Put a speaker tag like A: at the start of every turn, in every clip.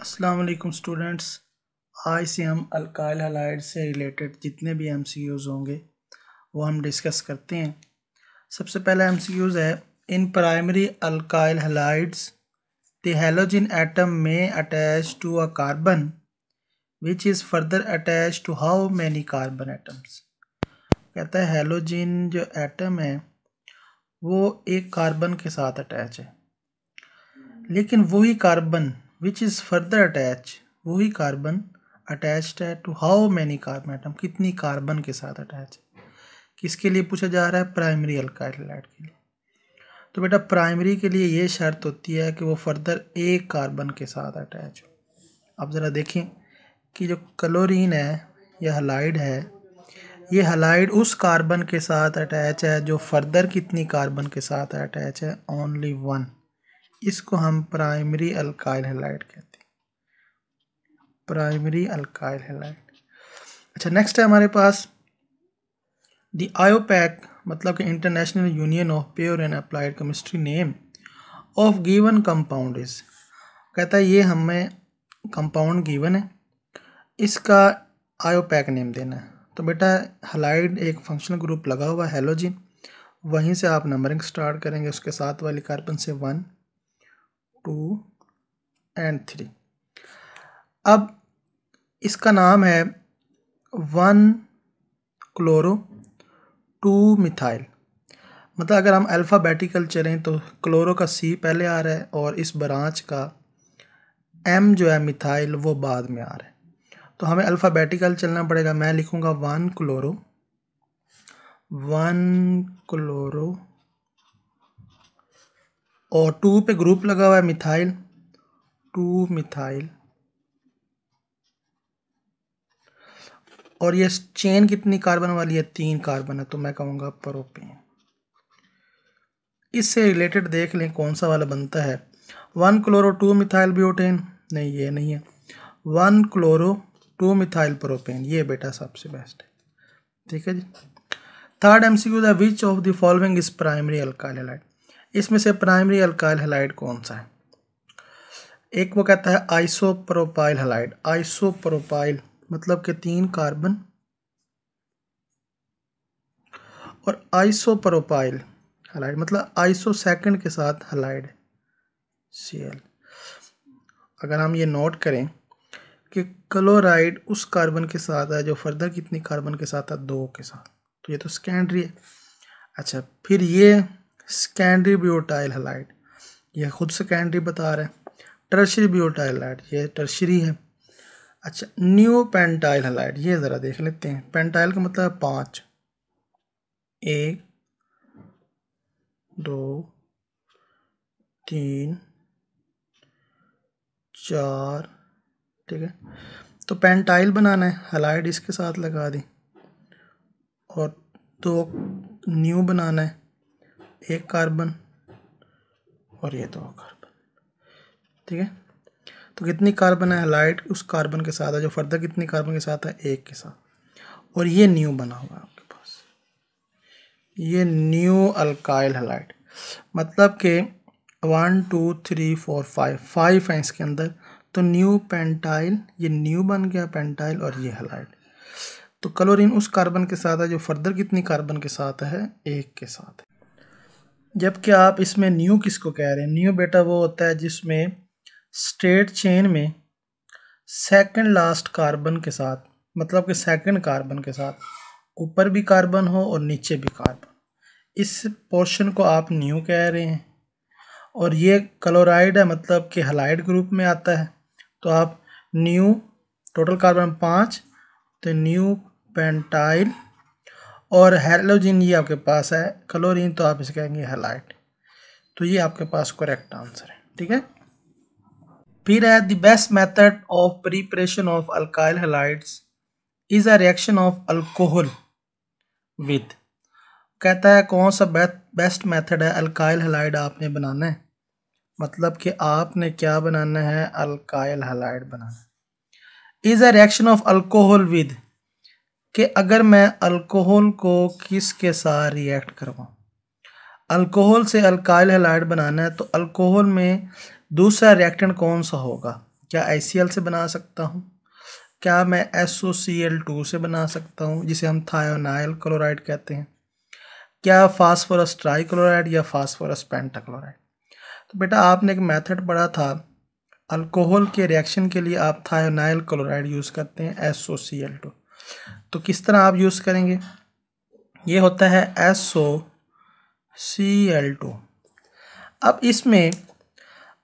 A: अस्सलाम वालेकुम स्टूडेंट्स। आज से हम अल्काइल हैलाइड से रिलेटेड जितने भी एमसीक्यूज़ होंगे वो हम डिस्कस करते हैं। सबसे पहला एमसीक्यूज़ है, in primary alkyl halides the halogen atom में attach to a carbon which is further attach to how many carbon atoms. कहता है हैलोजन जो एटम है वो एक कार्बन के साथ अटैच है, लेकिन वही carbon which is further attach, वही कार्बन अटैच्ड है to how many carbon atom, कितनी कार्बन के साथ अटैच है। किसके लिए पूछा जा रहा है? प्राइमरी अल्काइल हैलाइड के लिए। तो बेटा प्राइमरी के लिए ये शर्त होती है कि वो फर्दर एक कार्बन के साथ अटैच हो। अब ज़रा देखें कि जो क्लोरीन है या हैलाइड है, ये हैलाइड उस कार्बन के साथ अटैच है जो फर्दर कितनी कार्बन के साथ अटैच है? Only one. इसको हम प्राइमरी अल्काइल हैलाइड कहते हैं, प्राइमरी अल्काइल हैलाइड। अच्छा, नेक्स्ट है हमारे पास द आयोपैक, मतलब कि international union of pure and applied chemistry name of given compound is. कहता है ये हमें कंपाउंड गिवन है, इसका आयोपैक नेम देना है। तो बेटा हैलाइड एक फंक्शनल ग्रुप लगा हुआ है हैलोजन, वहीं से आप नंबरिंग स्टार्ट करेंगे उसके साथ वाली कार्बन से 1, 2 एंड 3। अब इसका नाम है 1 क्लोरो 2 मिथाइल। मतलब अगर हम अल्फ़ाबेटिकल चलें तो क्लोरो का सी पहले आ रहा है और इस ब्रांच का एम जो है मिथाइल वो बाद में आ रहा है। तो हमें अल्फ़ाबेटिकल चलना पड़ेगा। मैं लिखूँगा 1 क्लोरो और 2 पे ग्रुप लगा हुआ है मिथाइल, 2 मिथाइल। और ये चेन कितनी कार्बन वाली है? 3 कार्बन है, तो मैं कहूँगा प्रोपेन। इससे रिलेटेड देख लें कौन सा वाला बनता है। 1 क्लोरो 2 मिथाइल ब्यूटेन, नहीं ये नहीं है। 1 क्लोरो 2 मिथाइल प्रोपेन, ये बेटा सबसे बेस्ट है। ठीक है जी। थर्ड एमसीक्यू है, which of the following is primary alkyl halide. इसमें से प्राइमरी अल्काइल हैलाइड कौन सा है? एक वो कहता है आइसोप्रोपाइल हैलाइड। आइसोप्रोपाइल मतलब कि 3 कार्बन, और आइसोप्रोपाइल हैलाइड मतलब आइसो सेकंड के साथ हैलाइड Cl। अगर हम ये नोट करें कि क्लोराइड उस कार्बन के साथ है जो फर्दर कितनी कार्बन के साथ है? 2 के साथ, तो ये तो सेकेंडरी है। अच्छा, फिर ये सेकेंडरी ब्यूटाइल हैलाइड, ये खुद सेकेंडरी बता रहा है। टर्शरी ब्यूटाइल हैलाइड, ये टर्शरी है। अच्छा, न्यू पेंटाइल हैलाइड, ये ज़रा देख लेते हैं। पेंटाइल का मतलब है 5, 1 2 3 4, ठीक है। तो पेंटाइल बनाना है, हैलाइड इसके साथ लगा दी, और 2 न्यू बनाना है, 1 कार्बन और ये 2 कार्बन। ठीक है, तो कितनी कार्बन है? हैलाइड उस कार्बन के साथ है जो फर्दर कितनी कार्बन के साथ है? 1 के साथ। और ये न्यू बना हुआ है आपके पास, ये न्यू अल्काइल हैलाइड। मतलब कि 1 2 3 4 5 है इसके अंदर, तो न्यू पेंटाइल, ये न्यू बन गया पेंटाइल, और ये हैलाइड। तो क्लोरीन उस कार्बन के साथ है जो फर्दर कितनी कार्बन के साथ है? 1 के साथ है। जबकि आप इसमें न्यू किसको कह रहे हैं? न्यू बेटा वो होता है जिसमें स्ट्रेट चेन में सेकंड लास्ट कार्बन के साथ, मतलब कि सेकंड कार्बन के साथ ऊपर भी कार्बन हो और नीचे भी कार्बन, इस पोर्शन को आप न्यू कह रहे हैं। और ये क्लोराइड है, मतलब कि हैलाइड ग्रुप में आता है। तो आप न्यू, टोटल कार्बन 5, तो न्यू पेंटाइल, और हैलोजन ये आपके पास है क्लोरीन, तो आप इसे कहेंगे हैलाइड। तो ये आपके पास करेक्ट आंसर है। ठीक है। फिर है the best method of preparation of alkyl halides is a reaction of alcohol with. कहता है कौन सा बेस्ट मेथड है अल्काइल हैलाइड आपने बनाना है, मतलब कि आपने क्या बनाना है? अल्काइल हैलाइड बनाना है। Is a reaction of alcohol with, कि अगर मैं अल्कोहल को किसके साथ रिएक्ट करवाऊँ। अल्कोहल से अल्काइल हैलाइड बनाना है, तो अल्कोहल में दूसरा रिएक्टेंट कौन सा होगा? क्या HCl से बना सकता हूँ? क्या मैं SOCl2 से बना सकता हूँ, जिसे हम थायोनाइल क्लोराइड कहते हैं? क्या फास्फोरस ट्राइक्लोराइड या फास्फोरस पेंटाक्लोराइड? तो बेटा आपने एक मेथड पढ़ा था, अल्कोहल के रिएक्शन के लिए आप थायोनाइल क्लोराइड यूज़ करते हैं SOCl2। तो किस तरह आप यूज़ करेंगे? ये होता है SOCl2। अब इसमें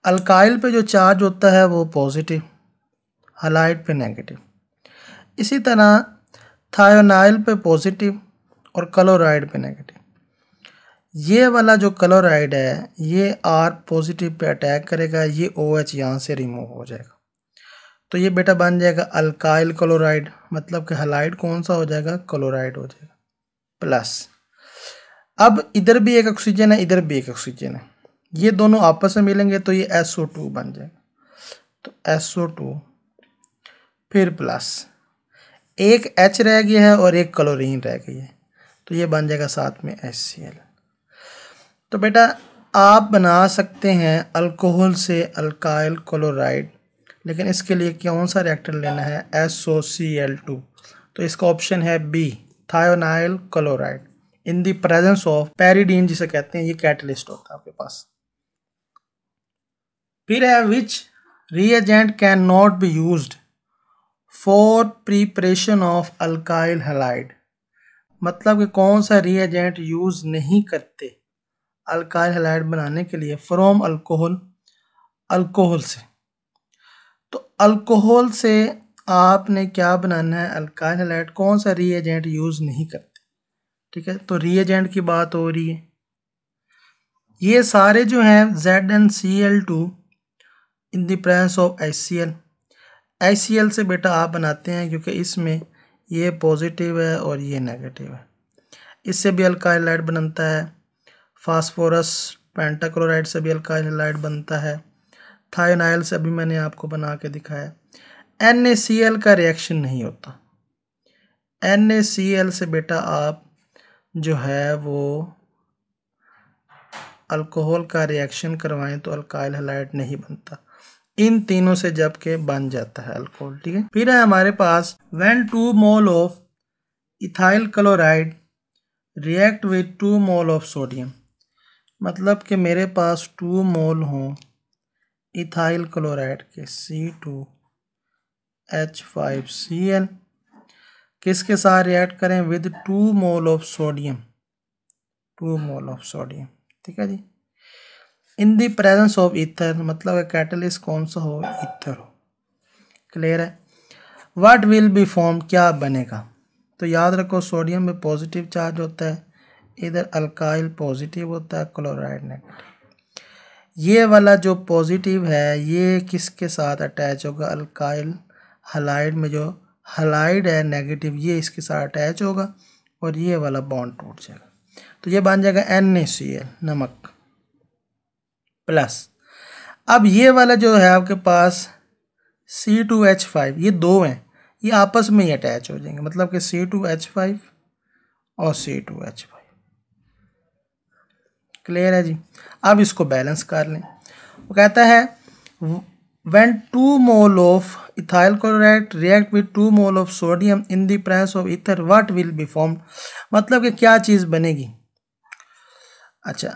A: अल्काइल पे जो चार्ज होता है वो पॉजिटिव, हैलाइड पे नेगेटिव। इसी तरह थायोनाइल पे पॉजिटिव और क्लोराइड पे नेगेटिव। ये वाला जो क्लोराइड है ये R पॉजिटिव पे अटैक करेगा, ये OH यहाँ से रिमूव हो जाएगा, तो ये बेटा बन जाएगा अल्काइल क्लोराइड, मतलब कि हैलाइड कौन सा हो जाएगा? क्लोराइड हो जाएगा प्लस। अब इधर भी एक ऑक्सीजन है, इधर भी एक ऑक्सीजन है, ये दोनों आपस में मिलेंगे तो ये SO2 बन जाएगा, तो SO2 फिर प्लस, एक H रह गया है और एक क्लोरीन रह गई है, तो ये बन जाएगा साथ में HCl। तो बेटा आप बना सकते हैं अल्कोहल से अल्काइल क्लोराइड, लेकिन इसके लिए कौन सा रिएक्टर लेना है? SOCl2। तो इसका ऑप्शन है B, thionyl chloride in the presence of pyridine, जिसे कहते हैं, ये कैटलिस्ट होता है आपके पास। फिर है which reagent can not be used for preparation of alkyl halide, मतलब कि कौन सा रिएजेंट यूज नहीं करते अल्काइल हैलाइड बनाने के लिए फ्रॉम अल्कोहल, अल्कोहल से। तो अल्कोहल से आपने क्या बनाना है? अल्काइल हैलाइड, कौन सा रिएजेंट यूज नहीं करते? ठीक है, तो रिएजेंट की बात हो रही है, ये सारे जो हैं ZnCl2 in the presence of HCl। HCl से बेटा आप बनाते हैं क्योंकि इसमें ये पॉजिटिव है और ये नेगेटिव है, इससे भी अल्काइल हैलाइड बनता है। फास्फोरस पेंटाक्लोराइड से भी अल्काइल हैलाइड बनता है। थायोनाइल से अभी मैंने आपको बना के दिखाया। NaCl का रिएक्शन नहीं होता, NaCl से बेटा आप जो है वो अल्कोहल का रिएक्शन करवाएं तो अल्काइल हैलाइड नहीं बनता, इन तीनों से जबकि बन जाता है अल्कोहल। ठीक है, फिर है हमारे पास when 2 mole of ethyl chloride react with 2 mole of sodium, मतलब कि मेरे पास 2 मोल हों इथाइल क्लोराइड के C2H5Cl, किसके साथ रिएक्ट करें? With 2 mole of sodium, 2 mole of sodium. ठीक है जी, in the presence of ether, मतलब कैटलिस्ट कौन सा हो? ईथर हो। क्लियर है? व्हाट विल बी फॉर्म, क्या बनेगा? तो याद रखो सोडियम में पॉजिटिव चार्ज होता है, इधर अल्काइल पॉजिटिव होता है, क्लोराइड नेगेटिव। ये वाला जो पॉजिटिव है ये किसके साथ अटैच होगा? अल्काइल हैलाइड में जो हैलाइड है नेगेटिव, ये इसके साथ अटैच होगा और ये वाला बॉन्ड टूट जाएगा, तो ये बन जाएगा NaCl, नमक प्लस। अब ये वाला जो है आपके पास C2H5, ये दो हैं, ये आपस में ही अटैच हो जाएंगे, मतलब कि C2H5 और C2H5। क्लियर है जी? अब इसको बैलेंस कर लें। वो कहता है when 2 mole of ethyl chloride react with 2 mole of sodium in the presence of ether, what will be formed, मतलब कि क्या चीज़ बनेगी? अच्छा,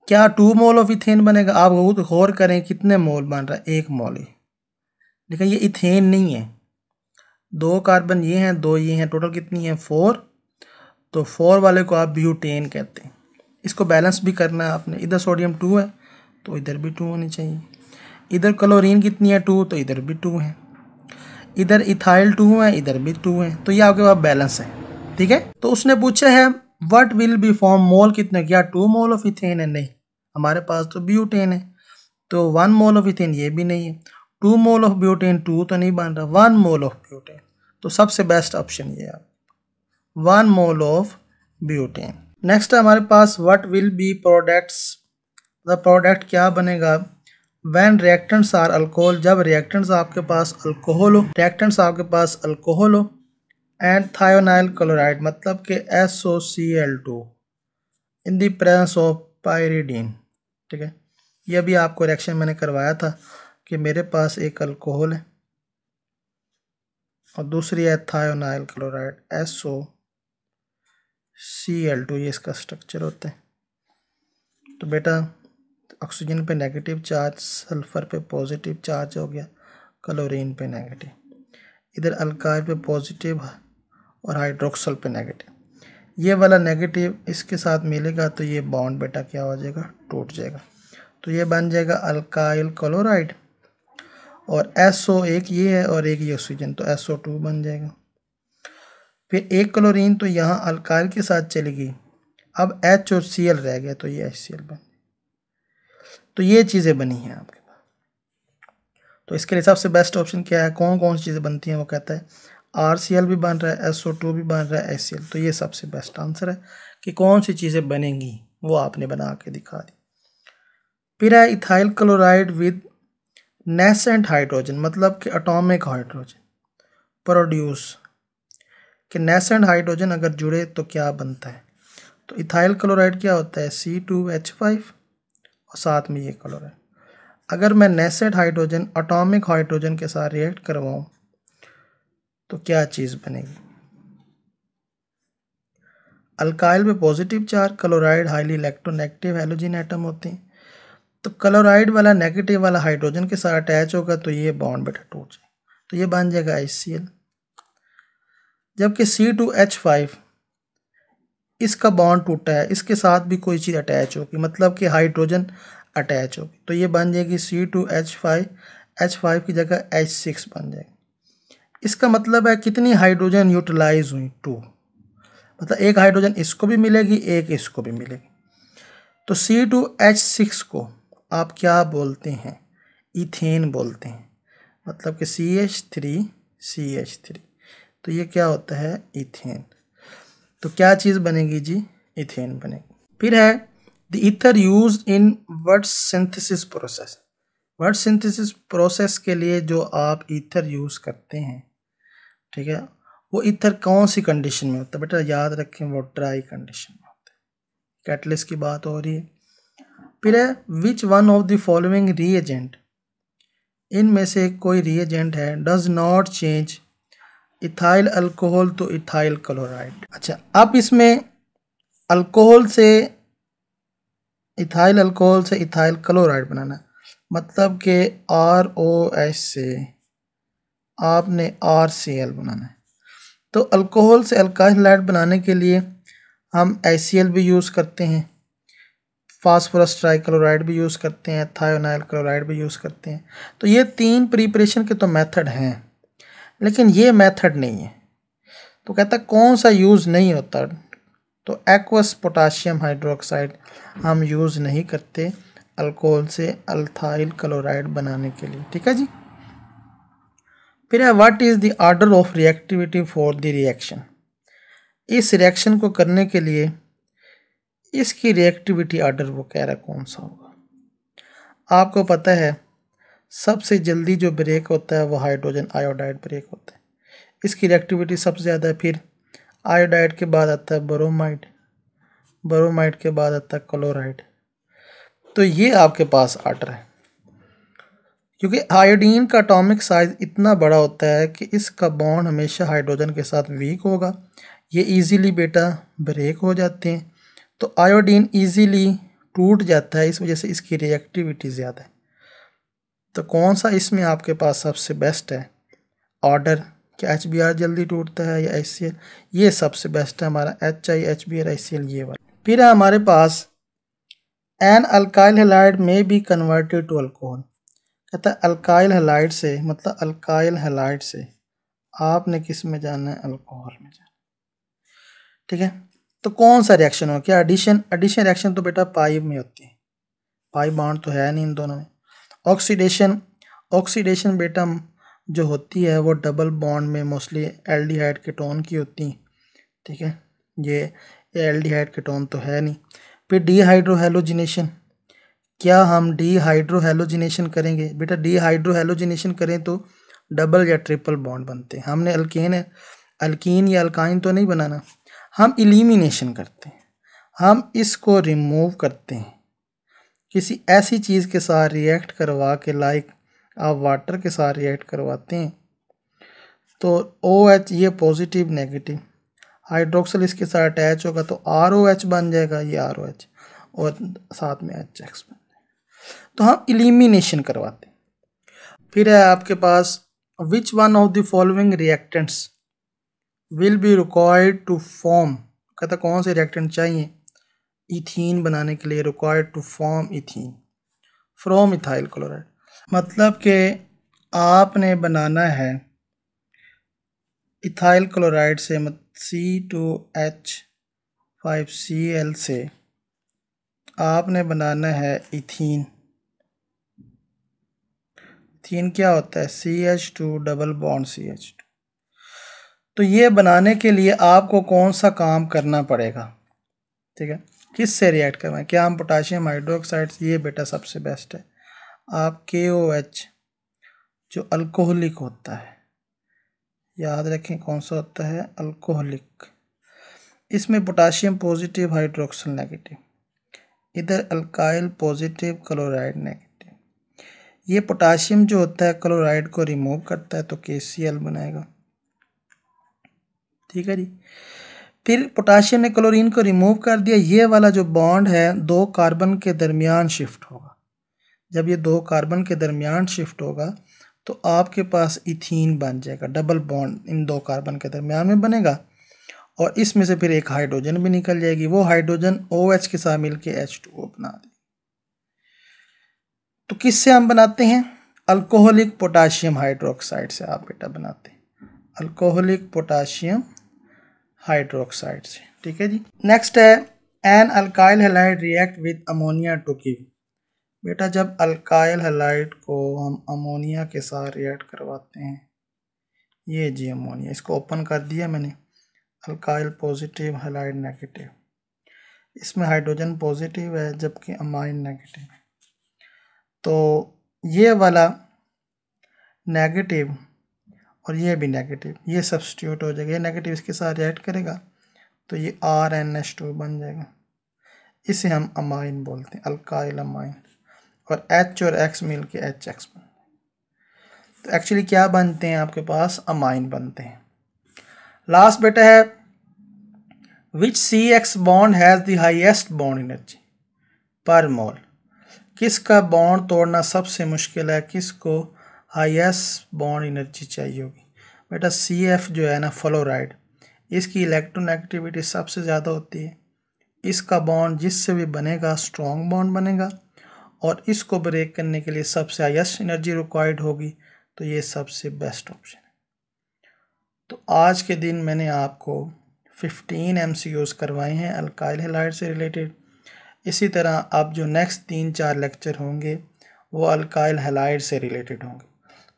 A: क्या 2 मोल ऑफ इथेन बनेगा? आप गौर करें कितने मोल बन रहा है? 1 मोल ही, लेकिन ये इथेन नहीं है, 2 कार्बन ये हैं, 2 ये हैं, टोटल कितनी है? 4। तो 4 वाले को आप ब्यूटेन कहते हैं। इसको बैलेंस भी करना है आपने, इधर सोडियम 2 है तो इधर भी 2 होनी चाहिए, इधर क्लोरीन कितनी है? 2, तो इधर भी 2 है, इधर इथाइल 2 है, इधर भी 2 है, तो ये आपके पास बैलेंस है। ठीक है, तो उसने पूछा है व्हाट विल बी फॉर्म, मोल कितने? क्या 2 मोल ऑफ इथेन है? नहीं, हमारे पास तो ब्यूटेन है, तो 1 मोल ऑफ इथेन ये भी नहीं है, 2 मोल ऑफ ब्यूटेन 2 तो नहीं बन रहा, 1 मोल ऑफ ब्यूटेन, तो सबसे बेस्ट ऑप्शन ये है 1 मोल ऑफ ब्यूटेन। नेक्स्ट हमारे पास what will be products, the product क्या बनेगा? व्हेन रिएक्टेंट्स आर अल्कोहल, जब रिएक्टेंट्स आपके पास अल्कोहल हो, रिएक्टेंट्स आपके पास अल्कोहल हो, एंड थायोनाइल क्लोराइड, मतलब कि SOCl2 in the presence of pyridine. ठीक है, ये भी आपको रिएक्शन मैंने करवाया था कि कि मेरे पास एक अल्कोहल है और दूसरी है थायोनाइल क्लोराइड SOCl2, ये इसका स्ट्रक्चर होता है। तो बेटा ऑक्सीजन पे नेगेटिव चार्ज, सल्फर पे पॉजिटिव चार्ज हो गया, क्लोरीन पे नेगेटिव, इधर अल्काइल पे पॉजिटिव और हाइड्रोक्सल पे नेगेटिव। ये वाला नेगेटिव इसके साथ मिलेगा तो ये बॉन्ड बेटा क्या हो जाएगा, टूट जाएगा। तो ये बन जाएगा अल्काइल क्लोराइड और SO एक ये है और एक ये ऑक्सीजन, तो SO2 बन जाएगा। फिर एक क्लोरीन तो यहाँ अल्काइल के साथ चली गई, अब H और Cl रह गया तो ये HCl बन। तो ये चीज़ें बनी हैं आपके पास। तो इसके लिए सबसे बेस्ट ऑप्शन क्या है, कौन कौन सी चीज़ें बनती हैं, वो कहता है RCl भी बन रहा है, SO2 भी बन रहा है, HCl। तो ये सबसे बेस्ट आंसर है कि कौन सी चीज़ें बनेंगी वो आपने बना के दिखा दी। फिर है ethyl chloride with nascent hydrogen, मतलब कि एटॉमिक हाइड्रोजन प्रोड्यूस, कि नेसेंट हाइड्रोजन अगर जुड़े तो क्या बनता है। तो इथाइल क्लोराइड क्या होता है, C2H5 और साथ में ये क्लोराइड। अगर मैं नेसेंट हाइड्रोजन एटॉमिक हाइड्रोजन के साथ रिएक्ट करवाऊँ तो क्या चीज़ बनेगी। अल्काइल में positive charge, chloride highly electronegative halogen atom होते हैं। तो क्लोराइड वाला नेगेटिव वाला हाइड्रोजन के साथ अटैच होगा तो ये बॉन्ड बेटा टूट जाए, तो ये बन जाएगा HCl। जबकि C2H5 इसका बॉन्ड टूटा है, इसके साथ भी कोई चीज़ अटैच होगी, मतलब कि हाइड्रोजन अटैच होगी, तो ये बन जाएगी C2H5, H5 की जगह H6 बन जाएगी। इसका मतलब है कितनी हाइड्रोजन यूटिलाइज हुई, 2, मतलब एक हाइड्रोजन इसको भी मिलेगी, एक इसको भी मिलेगी। तो C2H6 को आप क्या बोलते हैं, इथेन बोलते हैं, मतलब कि CH3CH3, तो ये क्या होता है, इथेन। तो क्या चीज़ बनेगी जी, इथेन बनेगी। फिर है the ether used in word synthesis process. Word synthesis process के लिए जो आप ईथर यूज़ करते हैं, ठीक है, वो ईथर कौन सी कंडीशन में होता है बेटा, याद रखें वो ड्राई कंडीशन में होता है। कैटलिस्ट की बात हो रही है। फिर है विच one of the following reagent, इनमें से कोई रीएजेंट है, does not change ethyl alcohol तो इथाइल क्लोराइड। अच्छा, अब इसमें अल्कोहल से इथाइल अल्कोहल से इथाइल क्लोराइड बनाना, मतलब कि ROH से आपने RCl बनाना है। तो अल्कोहल से अल्काइल हैलाइड बनाने के लिए हम HCl भी यूज़ करते हैं, फास्फोरस ट्राइक्लोराइड भी यूज़ करते हैं, थायोनाइल क्लोराइड भी यूज़ करते हैं। तो ये 3 प्रिपरेशन के तो मेथड हैं, लेकिन ये मेथड नहीं है। तो कहता कौन सा यूज़ नहीं होता, तो एक्वस पोटाशियम हाइड्रोक्साइड हम यूज़ नहीं करते अल्कोहल से अल्थाइल क्लोराइड बनाने के लिए, ठीक है जी। फिर है what is the order of reactivity for the reaction. इस रिएक्शन को करने के लिए इसकी रिएक्टिविटी ऑर्डर वो कह रहा है कौन सा होगा। आपको पता है सबसे जल्दी जो ब्रेक होता है वो हाइड्रोजन आयोडाइड ब्रेक होता है, इसकी रिएक्टिविटी सबसे ज़्यादा है। फिर आयोडाइड के बाद आता है बोरोमाइड, बोरोमाइड के बाद आता है क्लोराइड। तो ये आपके पास ऑर्डर है, क्योंकि आयोडीन का एटॉमिक साइज इतना बड़ा होता है कि इसका बॉन्ड हमेशा हाइड्रोजन के साथ वीक होगा, ये इजीली बेटा ब्रेक हो जाते हैं। तो आयोडीन इजीली टूट जाता है, इस वजह से इसकी रिएक्टिविटी ज़्यादा है। तो कौन सा इसमें आपके पास सबसे बेस्ट है ऑर्डर, क्या HBr जल्दी टूटता है या HCl, ये सबसे बेस्ट है हमारा HI HBr HCl ये वाला। फिर है हमारे पास एन अल्काइल हैलाइड में बी कन्वर्टेड टू अल्कोहल। कहता है अल्काइल हैलाइड से, मतलब अल्काइल हैलाइड से आपने किस में जाना है, अल्कोहल में जाना, ठीक है। तो कौन सा रिएक्शन हो, क्या एडिशन, एडिशन रिएक्शन तो बेटा पाई में होती है, पाई बॉन्ड तो है नहीं इन दोनों में। ऑक्सीडेशन, ऑक्सीडेशन बेटा जो होती है वो डबल बॉन्ड में मोस्टली एल्डिहाइड कीटोन की होती है, ठीक है, ये एल्डिहाइड कीटोन तो है नहीं। फिर डीहाइड्रोहेलोजिनेशन, क्या हम डीहाइड्रोहेलोजिनेशन करेंगे बेटा, डीहाइड्रोहेलोजिनेशन करें तो डबल या ट्रिपल बॉन्ड बनते हैं। हमने अल्कीन या अल्काइन तो नहीं बनाना, हम इलिमिनेशन करते हैं, हम इसको रिमूव करते हैं किसी ऐसी चीज़ के साथ रिएक्ट करवा के, लाइक आप वाटर के साथ रिएक्ट करवाते हैं तो OH ये पॉजिटिव नेगेटिव, हाइड्रोक्सिल इसके साथ अटैच होगा तो ROH बन जाएगा, ये ROH और साथ में HX बन जाएगा। तो हम इलिमिनेशन करवाते हैं। फिर है आपके पास which one of the following reactants will be required to form, कहता कौन से रिएक्टेंट चाहिए इथीन बनाने के लिए, required to form ethene from ethyl chloride. मतलब कि आपने बनाना है इथाइल क्लोराइड से, C2H5Cl से आपने बनाना है इथीन। इथीन क्या होता है, CH2 डबल बॉन्ड CH2। तो ये बनाने के लिए आपको कौन सा काम करना पड़ेगा, ठीक है, किस से रिएक्ट करवाएं, क्या हम पोटाशियम हाइड्रोक्साइड, ये बेटा सबसे बेस्ट है। आप KOH जो अल्कोहलिक होता है, याद रखें कौन सा होता है, अल्कोहलिक, इसमें पोटाशियम पॉजिटिव हाइड्रोक्सिल नेगेटिव, इधर अल्काइल पॉजिटिव क्लोराइड नेगेटिव। ये पोटाशियम जो होता है क्लोराइड को रिमूव करता है तो KCl बनाएगा, ठीक है जी। फिर पोटाशियम ने क्लोरीन को रिमूव कर दिया, ये वाला जो बॉन्ड है 2 कार्बन के दरमियान शिफ्ट होगा। जब ये 2 कार्बन के दरमियान शिफ्ट होगा तो आपके पास इथीन बन जाएगा, डबल बॉन्ड इन 2 कार्बन के दरमियान में बनेगा और इसमें से फिर एक हाइड्रोजन भी निकल जाएगी, वो हाइड्रोजन OH के साथ मिलकर H2O बना देगी। तो किससे हम बनाते हैं, अल्कोहलिक पोटाशियम हाइड्रोक्साइड से आप बेटा बनाते हैं, अल्कोहलिक पोटाशियम हाइड्रोक्साइड से, ठीक है जी। नेक्स्ट है an alkyl halide react with ammonia to give. बेटा जब अल्काइल हैलाइड को हम अमोनिया के साथ रिएक्ट करवाते हैं, ये जी अमोनिया, इसको ओपन कर दिया मैंने, अल्काइल पॉजिटिव हैलाइड नेगेटिव, इसमें हाइड्रोजन पॉजिटिव है जबकि अमाइन नेगेटिव है। तो ये वाला नेगेटिव और ये भी नेगेटिव, ये सब्स्टिट्यूट हो जाएगा, ये नेगेटिव इसके साथ रिएक्ट करेगा तो ये RNH2 बन जाएगा, इसे हम अमाइन बोलते हैं, अल्काइल अमाइन, और H और X मिल के HX बन। तो एक्चुअली क्या बनते हैं आपके पास, अमाइन बनते हैं। लास्ट बेटा है विच CX bond has the highest bond energy पर मोल, किसका बॉन्ड तोड़ना सबसे मुश्किल है, किसको हाईएस्ट बॉन्ड एनर्जी चाहिए होगी। बेटा CF जो है ना फ्लोराइड, इसकी इलेक्ट्रोनेगेटिविटी सबसे ज़्यादा होती है, इसका बॉन्ड जिससे भी बनेगा स्ट्रॉन्ग बॉन्ड बनेगा और इसको ब्रेक करने के लिए सबसे हाईएस्ट एनर्जी रिक्वायर्ड होगी, तो ये सबसे बेस्ट ऑप्शन है। तो आज के दिन मैंने आपको 15 MCQs करवाए हैं अल्काइल हैलाइड से रिलेटेड। इसी तरह अब जो नेक्स्ट 3-4 लेक्चर होंगे वो अल्काइल हैलाइड से रिलेटेड होंगे।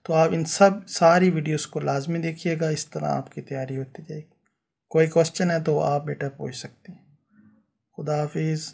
A: तो आप इन सब सारी वीडियोस को लाजमी देखिएगा, इस तरह आपकी तैयारी होती जाएगी। कोई क्वेश्चन है तो आप बेटा पूछ सकते हैं। खुदा हाफिज़।